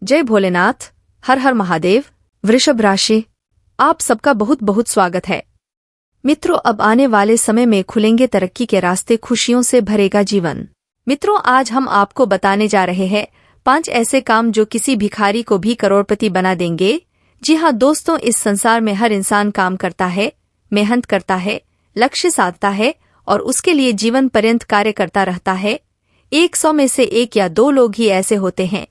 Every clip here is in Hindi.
जय भोलेनाथ। हर हर महादेव। वृषभ राशि, आप सबका बहुत बहुत स्वागत है। मित्रों, अब आने वाले समय में खुलेंगे तरक्की के रास्ते, खुशियों से भरेगा जीवन। मित्रों, आज हम आपको बताने जा रहे हैं 5 ऐसे काम जो किसी भिखारी को भी करोड़पति बना देंगे। जी हाँ दोस्तों, इस संसार में हर इंसान काम करता है, मेहनत करता है, लक्ष्य साधता है और उसके लिए जीवन पर्यंत कार्य करता रहता है। 100 में से 1 या 2 लोग ही ऐसे होते हैं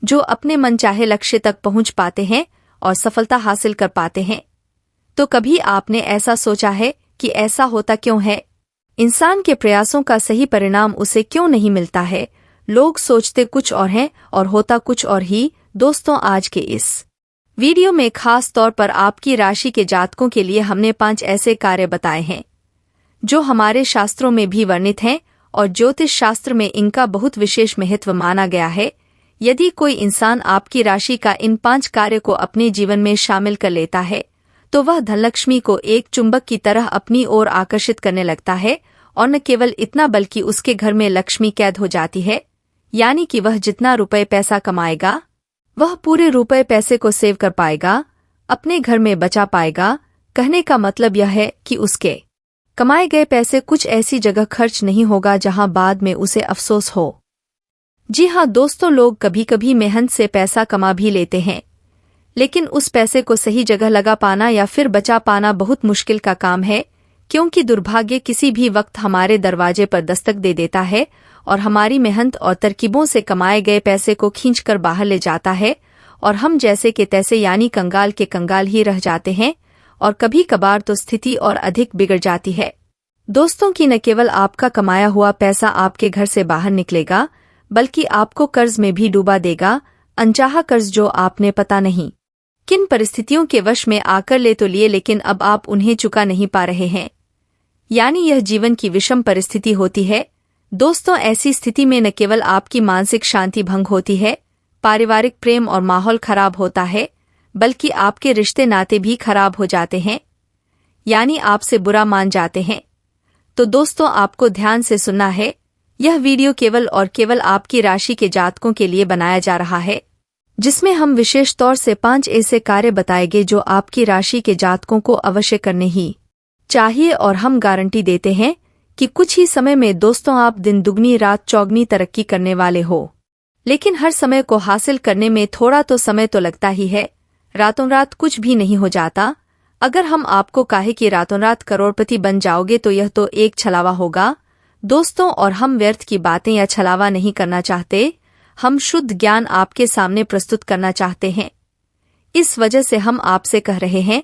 जो अपने मनचाहे लक्ष्य तक पहुंच पाते हैं और सफलता हासिल कर पाते हैं। तो कभी आपने ऐसा सोचा है कि ऐसा होता क्यों है? इंसान के प्रयासों का सही परिणाम उसे क्यों नहीं मिलता है? लोग सोचते कुछ और हैं और होता कुछ और ही। दोस्तों, आज के इस वीडियो में खास तौर पर आपकी राशि के जातकों के लिए हमने 5 ऐसे कार्य बताए हैं जो हमारे शास्त्रों में भी वर्णित हैं और ज्योतिष शास्त्र में इनका बहुत विशेष महत्व माना गया है। यदि कोई इंसान आपकी राशि का इन 5 कार्य को अपने जीवन में शामिल कर लेता है तो वह धनलक्ष्मी को एक चुंबक की तरह अपनी ओर आकर्षित करने लगता है। और न केवल इतना बल्कि उसके घर में लक्ष्मी कैद हो जाती है, यानी कि वह जितना रुपए पैसा कमाएगा वह पूरे रुपए पैसे को सेव कर पाएगा, अपने घर में बचा पाएगा। कहने का मतलब यह है कि उसके कमाए गए पैसे कुछ ऐसी जगह खर्च नहीं होगा जहां बाद में उसे अफसोस हो। जी हाँ दोस्तों, लोग कभी कभी मेहनत से पैसा कमा भी लेते हैं, लेकिन उस पैसे को सही जगह लगा पाना या फिर बचा पाना बहुत मुश्किल का काम है, क्योंकि दुर्भाग्य किसी भी वक्त हमारे दरवाजे पर दस्तक दे देता है और हमारी मेहनत और तरकीबों से कमाए गए पैसे को खींचकर बाहर ले जाता है और हम जैसे के तैसे यानी कंगाल के कंगाल ही रह जाते हैं। और कभी कभार तो स्थिति और अधिक बिगड़ जाती है दोस्तों कि न केवल आपका कमाया हुआ पैसा आपके घर से बाहर निकलेगा बल्कि आपको कर्ज में भी डूबा देगा। अनचाहा कर्ज जो आपने पता नहीं किन परिस्थितियों के वश में आकर ले तो लिए, लेकिन अब आप उन्हें चुका नहीं पा रहे हैं, यानी यह जीवन की विषम परिस्थिति होती है। दोस्तों, ऐसी स्थिति में न केवल आपकी मानसिक शांति भंग होती है, पारिवारिक प्रेम और माहौल खराब होता है, बल्कि आपके रिश्ते नाते भी खराब हो जाते हैं, यानी आपसे बुरा मान जाते हैं। तो दोस्तों, आपको ध्यान से सुनना है। यह वीडियो केवल और केवल आपकी राशि के जातकों के लिए बनाया जा रहा है, जिसमें हम विशेष तौर से 5 ऐसे कार्य बताएंगे जो आपकी राशि के जातकों को अवश्य करने ही चाहिए। और हम गारंटी देते हैं कि कुछ ही समय में दोस्तों आप दिन दुगनी रात चौगनी तरक्की करने वाले हो। लेकिन हर समय को हासिल करने में थोड़ा तो समय तो लगता ही है, रातों रात कुछ भी नहीं हो जाता। अगर हम आपको कहे कि रातों रात करोड़पति बन जाओगे तो यह तो एक छलावा होगा दोस्तों। और हम व्यर्थ की बातें या छलावा नहीं करना चाहते, हम शुद्ध ज्ञान आपके सामने प्रस्तुत करना चाहते हैं। इस वजह से हम आपसे कह रहे हैं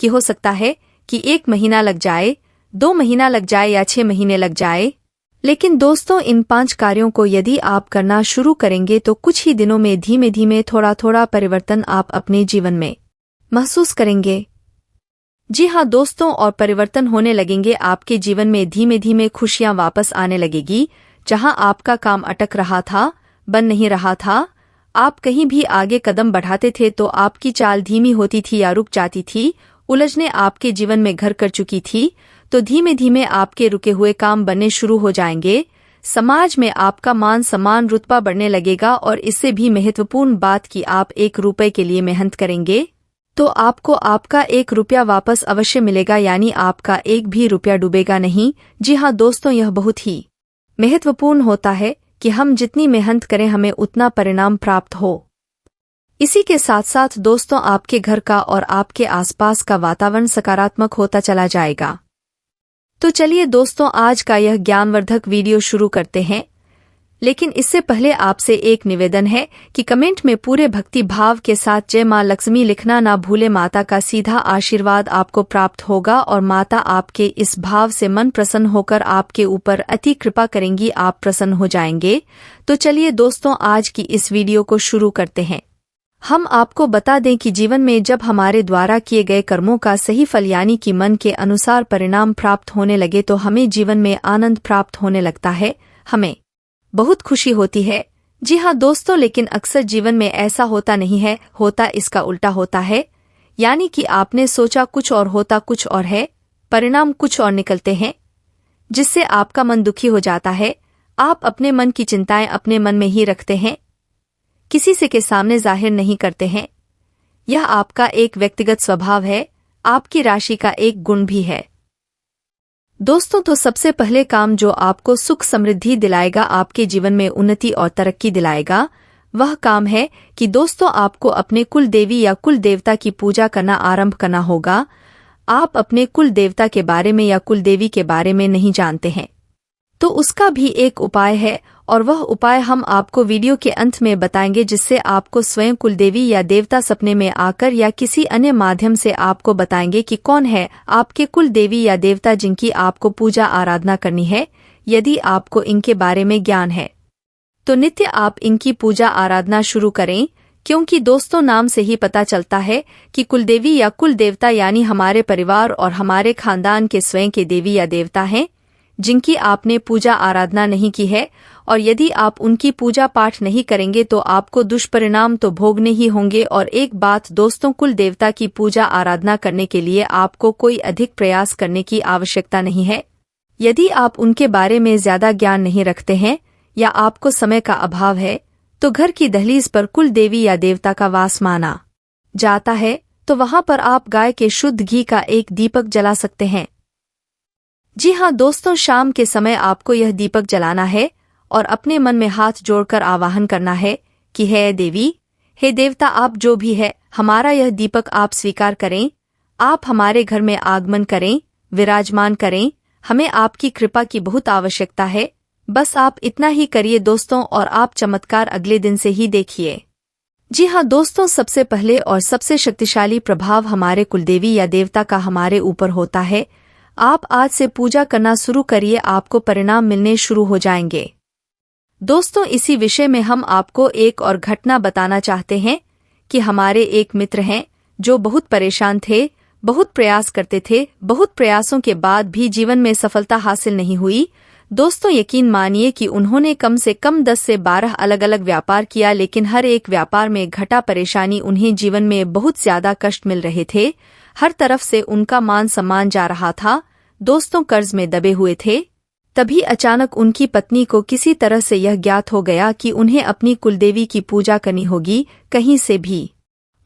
कि हो सकता है कि 1 महीना लग जाए, 2 महीना लग जाए या 6 महीने लग जाए, लेकिन दोस्तों इन 5 कार्यों को यदि आप करना शुरू करेंगे तो कुछ ही दिनों में धीमे धीमे थोड़ा थोड़ा परिवर्तन आप अपने जीवन में महसूस करेंगे। जी हाँ दोस्तों, और परिवर्तन होने लगेंगे आपके जीवन में। धीमे धीमे खुशियां वापस आने लगेगी। जहां आपका काम अटक रहा था, बन नहीं रहा था, आप कहीं भी आगे कदम बढ़ाते थे तो आपकी चाल धीमी होती थी या रुक जाती थी, उलझने आपके जीवन में घर कर चुकी थी, तो धीमे धीमे आपके रुके हुए काम बनने शुरू हो जाएंगे। समाज में आपका मान सम्मान रुतबा बढ़ने लगेगा और इससे भी महत्वपूर्ण बात कि आप 1 रुपए के लिए मेहनत करेंगे तो आपको आपका 1 रुपया वापस अवश्य मिलेगा, यानी आपका 1 भी रुपया डूबेगा नहीं। जी हाँ दोस्तों, यह बहुत ही महत्वपूर्ण होता है कि हम जितनी मेहनत करें हमें उतना परिणाम प्राप्त हो। इसी के साथ साथ दोस्तों आपके घर का और आपके आसपास का वातावरण सकारात्मक होता चला जाएगा। तो चलिए दोस्तों, आज का यह ज्ञानवर्धक वीडियो शुरू करते हैं, लेकिन इससे पहले आपसे एक निवेदन है कि कमेंट में पूरे भक्ति भाव के साथ जय मां लक्ष्मी लिखना ना भूले। माता का सीधा आशीर्वाद आपको प्राप्त होगा और माता आपके इस भाव से मन प्रसन्न होकर आपके ऊपर अति कृपा करेंगी, आप प्रसन्न हो जाएंगे। तो चलिए दोस्तों, आज की इस वीडियो को शुरू करते हैं। हम आपको बता दें कि जीवन में जब हमारे द्वारा किए गए कर्मों का सही फल यानी कि मन के अनुसार परिणाम प्राप्त होने लगे तो हमें जीवन में आनंद प्राप्त होने लगता है, हमें बहुत खुशी होती है। जी हाँ दोस्तों, लेकिन अक्सर जीवन में ऐसा होता नहीं है, होता इसका उल्टा होता है, यानी कि आपने सोचा कुछ और होता कुछ और है, परिणाम कुछ और निकलते हैं, जिससे आपका मन दुखी हो जाता है। आप अपने मन की चिंताएं अपने मन में ही रखते हैं, किसी से के सामने जाहिर नहीं करते हैं। यह आपका एक व्यक्तिगत स्वभाव है, आपकी राशि का एक गुण भी है। दोस्तों, तो सबसे पहले काम जो आपको सुख समृद्धि दिलाएगा, आपके जीवन में उन्नति और तरक्की दिलाएगा, वह काम है कि दोस्तों आपको अपने कुल देवी या कुल देवता की पूजा करना आरंभ करना होगा। आप अपने कुल देवता के बारे में या कुल देवी के बारे में नहीं जानते हैं तो उसका भी एक उपाय है, और वह उपाय हम आपको वीडियो के अंत में बताएंगे, जिससे आपको स्वयं कुलदेवी या देवता सपने में आकर या किसी अन्य माध्यम से आपको बताएंगे कि कौन है आपके कुल देवी या देवता जिनकी आपको पूजा आराधना करनी है। यदि आपको इनके बारे में ज्ञान है तो नित्य आप इनकी पूजा आराधना शुरू करें, क्योंकि दोस्तों नाम से ही पता चलता है कि कुलदेवी या कुल देवता यानी हमारे परिवार और हमारे खानदान के स्वयं के देवी या देवता हैं, जिनकी आपने पूजा आराधना नहीं की है। और यदि आप उनकी पूजा पाठ नहीं करेंगे तो आपको दुष्परिणाम तो भोगने ही होंगे। और एक बात दोस्तों, कुल देवता की पूजा आराधना करने के लिए आपको कोई अधिक प्रयास करने की आवश्यकता नहीं है। यदि आप उनके बारे में ज्यादा ज्ञान नहीं रखते हैं या आपको समय का अभाव है तो घर की दहलीज पर कुल देवी या देवता का वास माना जाता है, तो वहां पर आप गाय के शुद्ध घी का एक दीपक जला सकते हैं। जी हाँ दोस्तों, शाम के समय आपको यह दीपक जलाना है और अपने मन में हाथ जोड़कर आवाहन करना है कि हे देवी, हे देवता, आप जो भी है, हमारा यह दीपक आप स्वीकार करें। आप हमारे घर में आगमन करें, विराजमान करें। हमें आपकी कृपा की बहुत आवश्यकता है। बस आप इतना ही करिए दोस्तों, और आप चमत्कार अगले दिन से ही देखिए। जी हाँ दोस्तों, सबसे पहले और सबसे शक्तिशाली प्रभाव हमारे कुलदेवी या देवता का हमारे ऊपर होता है। आप आज से पूजा करना शुरू करिए, आपको परिणाम मिलने शुरू हो जाएंगे। दोस्तों, इसी विषय में हम आपको एक और घटना बताना चाहते हैं कि हमारे एक मित्र हैं जो बहुत परेशान थे, बहुत प्रयास करते थे, बहुत प्रयासों के बाद भी जीवन में सफलता हासिल नहीं हुई। दोस्तों, यकीन मानिए कि उन्होंने कम से कम 10 से 12 अलग अलग व्यापार किया, लेकिन हर एक व्यापार में घटा परेशानी, उन्हें जीवन में बहुत ज्यादा कष्ट मिल रहे थे। हर तरफ से उनका मान सम्मान जा रहा था। दोस्तों, कर्ज में दबे हुए थे। तभी अचानक उनकी पत्नी को किसी तरह से यह ज्ञात हो गया कि उन्हें अपनी कुलदेवी की पूजा करनी होगी। कहीं से भी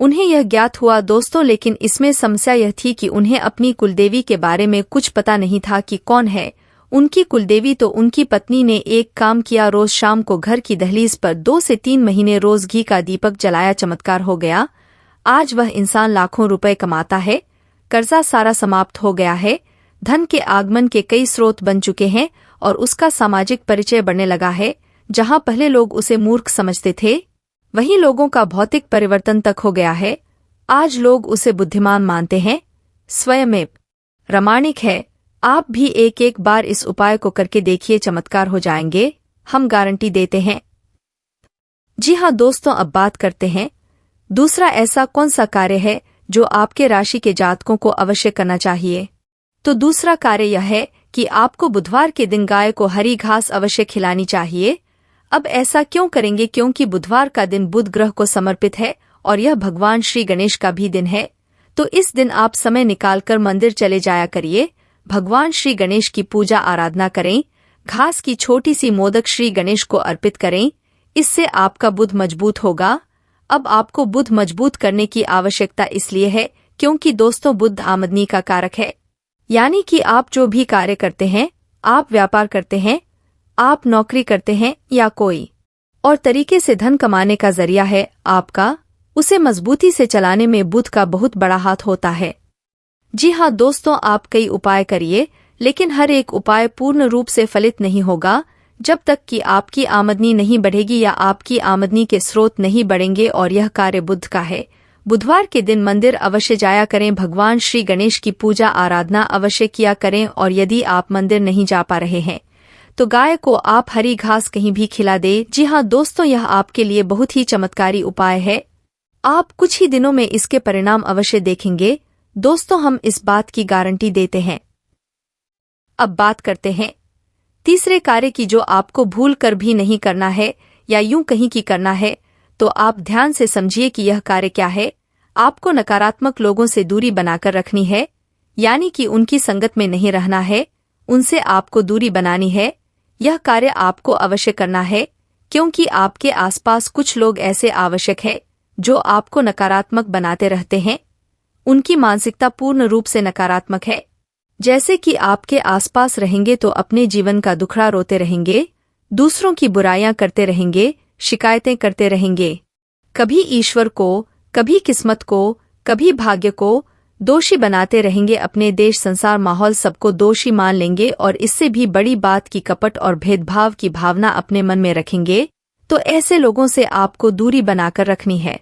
उन्हें यह ज्ञात हुआ दोस्तों, लेकिन इसमें समस्या यह थी कि उन्हें अपनी कुलदेवी के बारे में कुछ पता नहीं था कि कौन है उनकी कुलदेवी। तो उनकी पत्नी ने एक काम किया, रोज शाम को घर की दहलीज पर 2 से 3 महीने रोज घी का दीपक जलाया। चमत्कार हो गया। आज वह इंसान लाखों रुपए कमाता है, कर्जा सारा समाप्त हो गया है, धन के आगमन के कई स्रोत बन चुके हैं और उसका सामाजिक परिचय बढ़ने लगा है। जहां पहले लोग उसे मूर्ख समझते थे, वहीं लोगों का भौतिक परिवर्तन तक हो गया है। आज लोग उसे बुद्धिमान मानते हैं, स्वयं प्रामाणिक है। आप भी एक एक बार इस उपाय को करके देखिए, चमत्कार हो जाएंगे, हम गारंटी देते हैं। जी हाँ दोस्तों, अब बात करते हैं दूसरा ऐसा कौन सा कार्य है जो आपके राशि के जातकों को अवश्य करना चाहिए। तो दूसरा कार्य यह है कि आपको बुधवार के दिन गाय को हरी घास अवश्य खिलानी चाहिए। अब ऐसा क्यों करेंगे? क्योंकि बुधवार का दिन बुध ग्रह को समर्पित है और यह भगवान श्री गणेश का भी दिन है। तो इस दिन आप समय निकालकर मंदिर चले जाया करिए, भगवान श्री गणेश की पूजा आराधना करें, घास की छोटी सी मोदक श्री गणेश को अर्पित करें। इससे आपका बुध मजबूत होगा। अब आपको बुध मजबूत करने की आवश्यकता इसलिए है क्योंकि दोस्तों, बुध आमदनी का कारक है। यानी कि आप जो भी कार्य करते हैं, आप व्यापार करते हैं, आप नौकरी करते हैं या कोई और तरीके से धन कमाने का जरिया है आपका, उसे मजबूती से चलाने में बुध का बहुत बड़ा हाथ होता है। जी हाँ दोस्तों, आप कई उपाय करिए, लेकिन हर एक उपाय पूर्ण रूप से फलित नहीं होगा जब तक कि आपकी आमदनी नहीं बढ़ेगी या आपकी आमदनी के स्रोत नहीं बढ़ेंगे। और यह कार्य बुध का है। बुधवार के दिन मंदिर अवश्य जाया करें, भगवान श्री गणेश की पूजा आराधना अवश्य किया करें। और यदि आप मंदिर नहीं जा पा रहे हैं तो गाय को आप हरी घास कहीं भी खिला दे। जी हाँ दोस्तों, यह आपके लिए बहुत ही चमत्कारी उपाय है। आप कुछ ही दिनों में इसके परिणाम अवश्य देखेंगे दोस्तों, हम इस बात की गारंटी देते हैं। अब बात करते हैं तीसरे कार्य की, जो आपको भूल कर भी नहीं करना है या यूं कहीं की करना है। तो आप ध्यान से समझिए कि यह कार्य क्या है। आपको नकारात्मक लोगों से दूरी बनाकर रखनी है, यानी कि उनकी संगत में नहीं रहना है, उनसे आपको दूरी बनानी है। यह कार्य आपको अवश्य करना है, क्योंकि आपके आसपास कुछ लोग ऐसे आवश्यक हैं जो आपको नकारात्मक बनाते रहते हैं। उनकी मानसिकता पूर्ण रूप से नकारात्मक है। जैसे कि आपके आसपास रहेंगे तो अपने जीवन का दुखड़ा रोते रहेंगे, दूसरों की बुराइयां करते रहेंगे, शिकायतें करते रहेंगे। कभी ईश्वर को, कभी किस्मत को, कभी भाग्य को दोषी बनाते रहेंगे। अपने देश, संसार, माहौल सबको दोषी मान लेंगे और इससे भी बड़ी बात की कपट और भेदभाव की भावना अपने मन में रखेंगे। तो ऐसे लोगों से आपको दूरी बनाकर रखनी है।